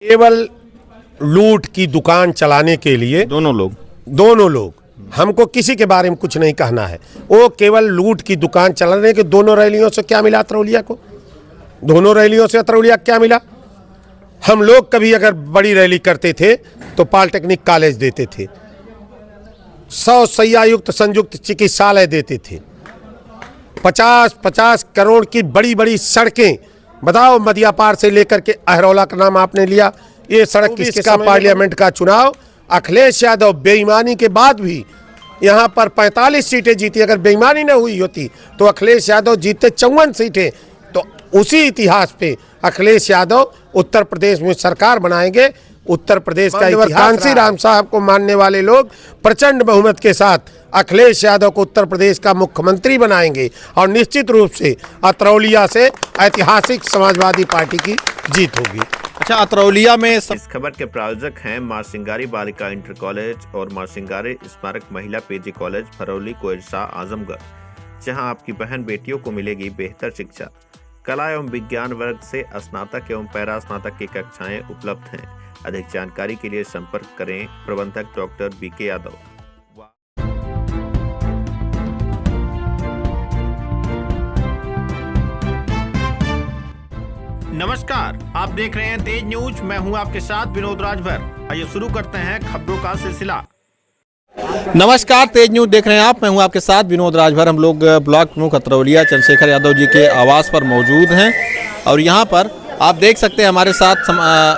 केवल लूट की दुकान चलाने के लिए दोनों लोग हमको किसी के बारे में कुछ नहीं कहना है। वो केवल लूट की दुकान चलाने के दोनों रैलियों से क्या मिला अतरौलिया को? दोनों रैलियों से अतरौलिया क्या मिला? हम लोग कभी अगर बड़ी रैली करते थे तो पॉलिटेक्निक कॉलेज देते थे, 100 शैय्यायुक्त संयुक्त चिकित्सालय देते थे, 50-50 करोड़ की बड़ी बड़ी सड़कें। बताओ, मदियापार से लेकर के अहरौला का नाम आपने लिया, ये सड़क किसका? पार्लियामेंट का चुनाव अखिलेश यादव बेईमानी के बाद भी यहाँ पर 45 सीटें जीती। अगर बेईमानी न हुई होती तो अखिलेश यादव जीते 54 सीटें। तो उसी इतिहास पे अखिलेश यादव उत्तर प्रदेश में सरकार बनाएंगे। उत्तर प्रदेश का इतिहास कांसी राम साहब को मानने वाले लोग प्रचंड बहुमत के साथ अखिलेश यादव को उत्तर प्रदेश का मुख्यमंत्री बनाएंगे और निश्चित रूप से अतरौलिया से ऐतिहासिक समाजवादी पार्टी की जीत होगी। अच्छा, अतरौलिया में इस खबर के प्रायोजक हैं मां सिंगारी बालिका इंटर कॉलेज और मां सिंगारी स्मारक महिला पीजी कॉलेज फरौली कोइरसा आजमगढ़, जहां आपकी बहन बेटियों को मिलेगी बेहतर शिक्षा। कला एवं विज्ञान वर्ग से स्नातक एवं पैरा स्नातक की कक्षाएं उपलब्ध हैं। अधिक जानकारी के लिए संपर्क करें प्रबंधक डॉक्टर बीके यादव। नमस्कार, आप देख रहे हैं तेज न्यूज। मैं हूं आपके साथ विनोद राजभर। आइए शुरू करते हैं खबरों का सिलसिला। नमस्कार, तेज न्यूज देख रहे हैं आप। मैं हूं आपके साथ विनोद राजभर। हम लोग ब्लॉक प्रमुख अतरौलिया चंद्रशेखर यादव जी के आवास पर मौजूद हैं और यहां पर आप देख सकते हैं हमारे साथ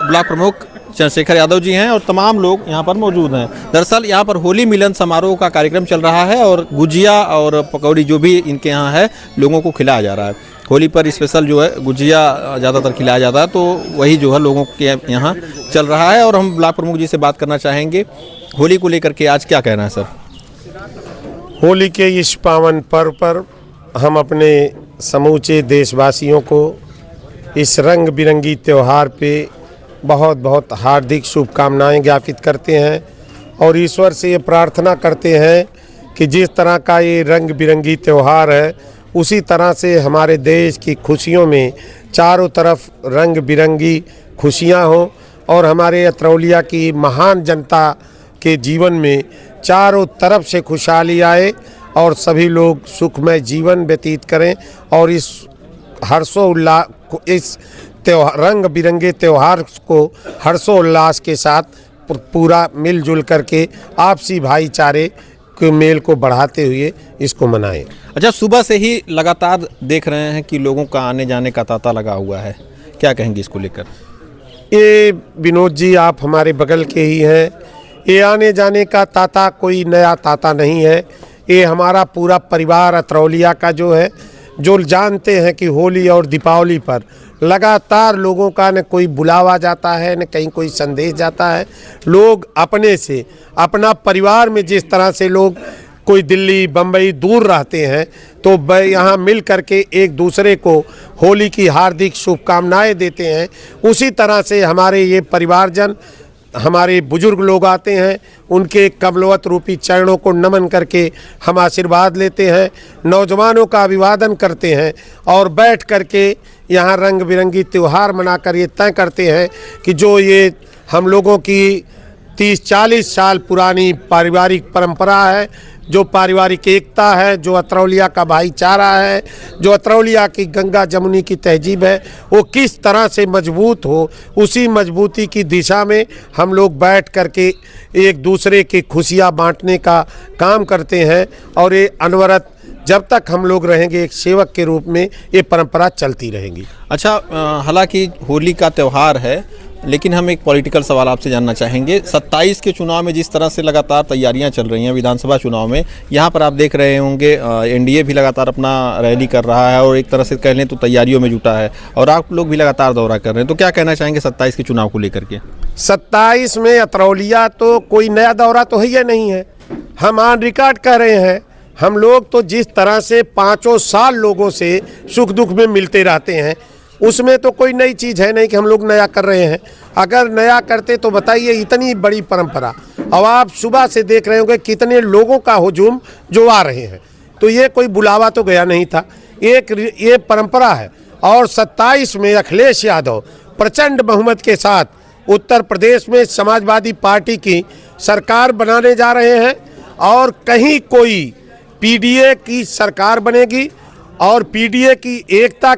ब्लॉक प्रमुख चंद्रशेखर यादव जी हैं और तमाम लोग यहाँ पर मौजूद हैं। दरअसल यहाँ पर होली मिलन समारोह का कार्यक्रम चल रहा है और गुजिया और पकौड़ी जो भी इनके यहाँ है लोगों को खिलाया जा रहा है। होली पर स्पेशल जो है गुजिया ज़्यादातर खिलाया जाता है, तो वही जो है लोगों के यहाँ चल रहा है। और हम ब्लॉक प्रमुख जी से बात करना चाहेंगे, होली को लेकर के आज क्या कहना है सर? होली के इस पावन पर्व पर हम अपने समूचे देशवासियों को इस रंग बिरंगी त्यौहार पे बहुत बहुत हार्दिक शुभकामनाएं ज्ञापित करते हैं और ईश्वर से ये प्रार्थना करते हैं कि जिस तरह का ये रंग बिरंगी त्यौहार है उसी तरह से हमारे देश की खुशियों में चारों तरफ रंग बिरंगी खुशियां हो और हमारे अतरौलिया की महान जनता के जीवन में चारों तरफ से खुशहाली आए और सभी लोग सुखमय जीवन व्यतीत करें और इस हर्षोल्लास इस रंग बिरंगे त्यौहार को हर्षोल्लास के साथ पूरा मिलजुल करके आपसी भाईचारे के मेल को बढ़ाते हुए इसको मनाएं। अच्छा, सुबह से ही लगातार देख रहे हैं कि लोगों का आने जाने का तांता लगा हुआ है, क्या कहेंगे इसको लेकर? ये विनोद जी, आप हमारे बगल के ही हैं। ये आने जाने का तांता कोई नया तांता नहीं है। ये हमारा पूरा परिवार अतरौलिया का जो है, जो जानते हैं कि होली और दीपावली पर लगातार लोगों का न कोई बुलावा जाता है न कहीं कोई संदेश जाता है। लोग अपने से अपना परिवार में जिस तरह से लोग कोई दिल्ली बम्बई दूर रहते हैं तो यहाँ मिल करके एक दूसरे को होली की हार्दिक शुभकामनाएं देते हैं, उसी तरह से हमारे ये परिवारजन हमारे बुजुर्ग लोग आते हैं, उनके कमलवत रूपी चरणों को नमन करके हम आशीर्वाद लेते हैं, नौजवानों का अभिवादन करते हैं और बैठ करके यहाँ रंग बिरंगी त्यौहार मनाकर ये तय करते हैं कि जो ये हम लोगों की 30-40 साल पुरानी पारिवारिक परंपरा है, जो पारिवारिक एकता है, जो अतरौलिया का भाईचारा है, जो अतरौलिया की गंगा जमुनी की तहजीब है, वो किस तरह से मजबूत हो, उसी मजबूती की दिशा में हम लोग बैठ करके एक दूसरे की खुशियाँ बांटने का काम करते हैं और ये अनवरत जब तक हम लोग रहेंगे एक सेवक के रूप में ये परंपरा चलती रहेगी। अच्छा, हालांकि होली का त्यौहार है लेकिन हम एक पॉलिटिकल सवाल आपसे जानना चाहेंगे। 27 के चुनाव में जिस तरह से लगातार तैयारियां चल रही हैं विधानसभा चुनाव में, यहाँ पर आप देख रहे होंगे एनडीए भी लगातार अपना रैली कर रहा है और एक तरह से कह लें तो तैयारियों में जुटा है और आप लोग भी लगातार दौरा कर रहे हैं, तो क्या कहना चाहेंगे 27 के चुनाव को लेकर के? 27 में अतरौलिया तो कोई नया दौरा तो है नहीं है। हम ऑन रिकॉर्ड कह रहे हैं, हम लोग तो जिस तरह से 5 साल लोगों से सुख दुख में मिलते रहते हैं उसमें तो कोई नई चीज़ है नहीं कि हम लोग नया कर रहे हैं। अगर नया करते तो बताइए, इतनी बड़ी परंपरा। अब आप सुबह से देख रहे होंगे कितने लोगों का हुजूम जो आ रहे हैं, तो ये कोई बुलावा तो गया नहीं था, ये परंपरा है। और 27 में अखिलेश यादव प्रचंड बहुमत के साथ उत्तर प्रदेश में समाजवादी पार्टी की सरकार बनाने जा रहे हैं और कहीं कोई पीडीए की सरकार बनेगी और पीडीए की एकता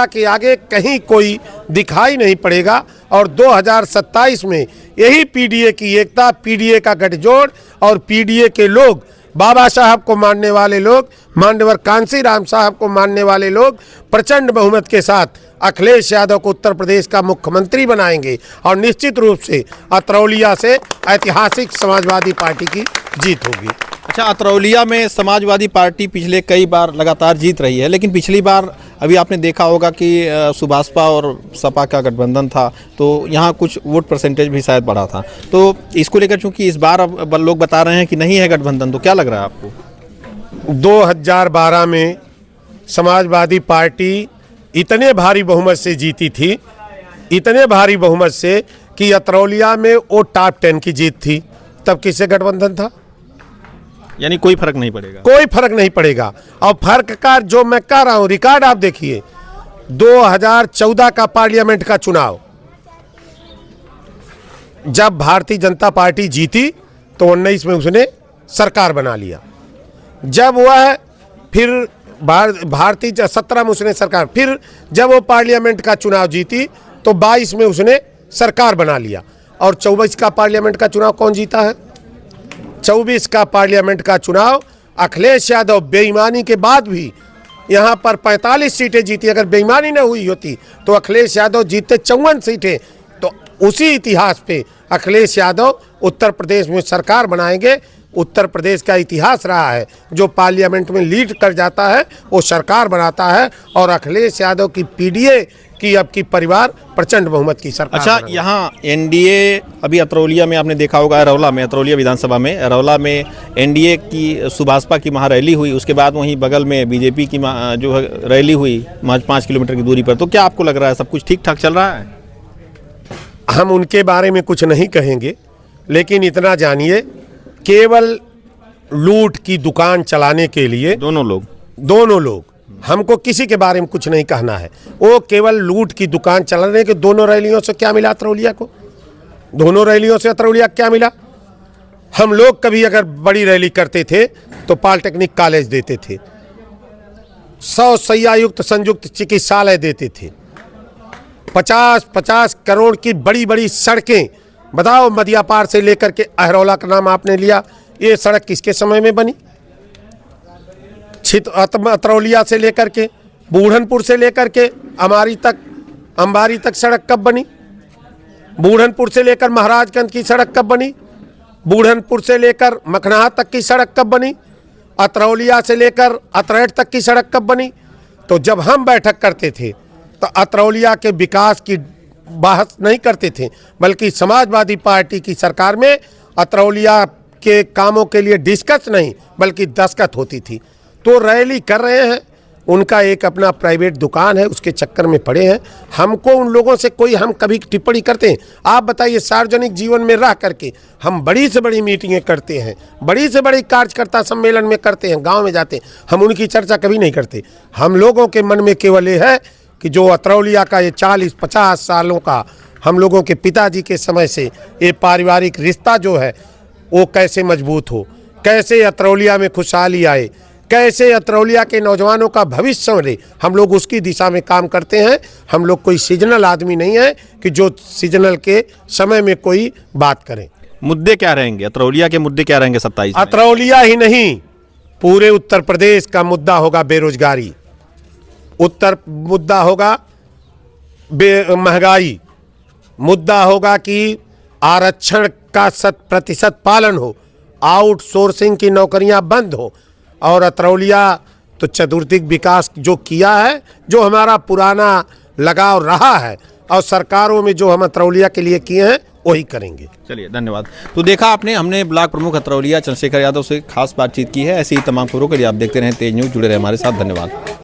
के आगे कहीं कोई दिखाई नहीं पड़ेगा। और 2027 में यही पीडीए की एकता, पीडीए का गठजोड़ और पीडीए के लोग, बाबा साहब को मानने वाले लोग, मान्यवर कांसी राम साहब को मानने वाले लोग प्रचंड बहुमत के साथ अखिलेश यादव को उत्तर प्रदेश का मुख्यमंत्री बनाएंगे और निश्चित रूप से अतरौलिया से ऐतिहासिक समाजवादी पार्टी की जीत होगी। अच्छा, अतरौलिया में समाजवादी पार्टी पिछले कई बार लगातार जीत रही है, लेकिन पिछली बार अभी आपने देखा होगा कि सुभाषपा और सपा का गठबंधन था, तो यहाँ कुछ वोट परसेंटेज भी शायद बढ़ा था। तो इसको लेकर चूंकि इस बार अब लोग बता रहे हैं कि नहीं है गठबंधन, तो क्या लग रहा है आपको? 2012 में समाजवादी पार्टी इतने भारी बहुमत से जीती थी, इतने भारी बहुमत से कि अतरौलिया में वो टॉप 10 की जीत थी। तब किससे गठबंधन था? यानी कोई फर्क नहीं पड़ेगा। कोई फर्क नहीं पड़ेगा। और फर्क का जो मैं कह रहा हूं, रिकॉर्ड आप देखिए, 2014 का पार्लियामेंट का चुनाव जब भारतीय जनता पार्टी जीती तो 19 में उसने सरकार बना लिया। जब वह फिर भारतीय 17 में उसने सरकार, फिर जब वो पार्लियामेंट का चुनाव जीती तो 22 में उसने सरकार बना लिया। और 24 का पार्लियामेंट का चुनाव कौन जीता है? 24 का पार्लियामेंट का चुनाव अखिलेश यादव बेईमानी के बाद भी यहाँ पर 45 सीटें जीती। अगर बेईमानी न हुई होती तो अखिलेश यादव जीतते 54 सीटें। तो उसी इतिहास पे अखिलेश यादव उत्तर प्रदेश में सरकार बनाएंगे। उत्तर प्रदेश का इतिहास रहा है, जो पार्लियामेंट में लीड कर जाता है वो सरकार बनाता है। और अखिलेश यादव की पीडीए की अब की परिवार प्रचंड बहुमत की सरकार। अच्छा, यहाँ एनडीए अभी अतरौलिया में आपने देखा होगा, अरौला में, अतरौलिया विधानसभा में, अरौला में एनडीए की सुभाषपा की महारैली हुई। उसके बाद वहीं बगल में बीजेपी की जो है रैली हुई 5 किलोमीटर की दूरी पर। तो क्या आपको लग रहा है सब कुछ ठीक ठाक चल रहा है? हम उनके बारे में कुछ नहीं कहेंगे, लेकिन इतना जानिए, केवल लूट की दुकान चलाने के लिए दोनों लोग, हमको किसी के बारे में कुछ नहीं कहना है। वो केवल लूट की दुकान चलाने के दोनों रैलियों से क्या मिला अतरौलिया को? दोनों रैलियों से अतरौलिया क्या मिला? हम लोग कभी अगर बड़ी रैली करते थे तो पॉलिटेक्निक कॉलेज देते थे, 100 शैय्यायुक्त संयुक्त चिकित्सालय देते थे, 50-50 करोड़ की बड़ी बड़ी सड़कें। बताओ, मदियापार से लेकर के अहरौला का नाम आपने लिया, ये सड़क किसके समय में बनी? अतरौलिया से लेकर के, बूढ़नपुर से लेकर के अंबारी तक सड़क कब बनी? बूढ़नपुर से लेकर महाराजगंज की सड़क कब बनी? बूढ़नपुर से लेकर मखनाहा तक की सड़क कब बनी? अतरौलिया से लेकर अतरेट तक की सड़क कब बनी? तो जब हम बैठक करते थे तो अतरौलिया के विकास की बहस नहीं करते थे, बल्कि समाजवादी पार्टी की सरकार में अतरौलिया के कामों के लिए डिस्कस नहीं बल्कि दस्तखत होती थी। तो रैली कर रहे हैं, उनका एक अपना प्राइवेट दुकान है, उसके चक्कर में पड़े हैं। हमको उन लोगों से कोई, हम कभी टिप्पणी करते हैं? आप बताइए, सार्वजनिक जीवन में रह करके हम बड़ी से बड़ी मीटिंगें करते हैं, बड़ी से बड़ी कार्यकर्ता सम्मेलन में करते हैं, गांव में जाते हैं, हम उनकी चर्चा कभी नहीं करते। हम लोगों के मन में केवल ये है कि जो अतरौलिया का ये 40-50 सालों का हम लोगों के पिताजी के समय से ये पारिवारिक रिश्ता जो है वो कैसे मजबूत हो, कैसे अतरौलिया में खुशहाली आए, कैसे अतरौलिया के नौजवानों का भविष्य संवरे, हम लोग उसकी दिशा में काम करते हैं। हम लोग कोई सीजनल आदमी नहीं है कि जो सीजनल के समय में कोई बात करें। मुद्दे क्या रहेंगे अतरौलिया के? मुद्दे क्या रहेंगे 27 में? अतरौलिया ही नहीं, पूरे उत्तर प्रदेश का मुद्दा होगा बेरोजगारी, मुद्दा होगा महंगाई, मुद्दा होगा कि आरक्षण का 100% पालन हो, आउटसोर्सिंग की नौकरियां बंद हो। और अतरौलिया तो चतुर्दिक विकास जो किया है, जो हमारा पुराना लगाव रहा है और सरकारों में जो हम अतरौलिया के लिए किए हैं वही करेंगे। चलिए, धन्यवाद। तो देखा आपने, हमने ब्लॉक प्रमुख अतरौलिया चंद्रशेखर यादव से खास बातचीत की है। ऐसी ही तमाम खबरों के लिए आप देखते रहें तेज न्यूज़, जुड़े रहे हमारे साथ। धन्यवाद।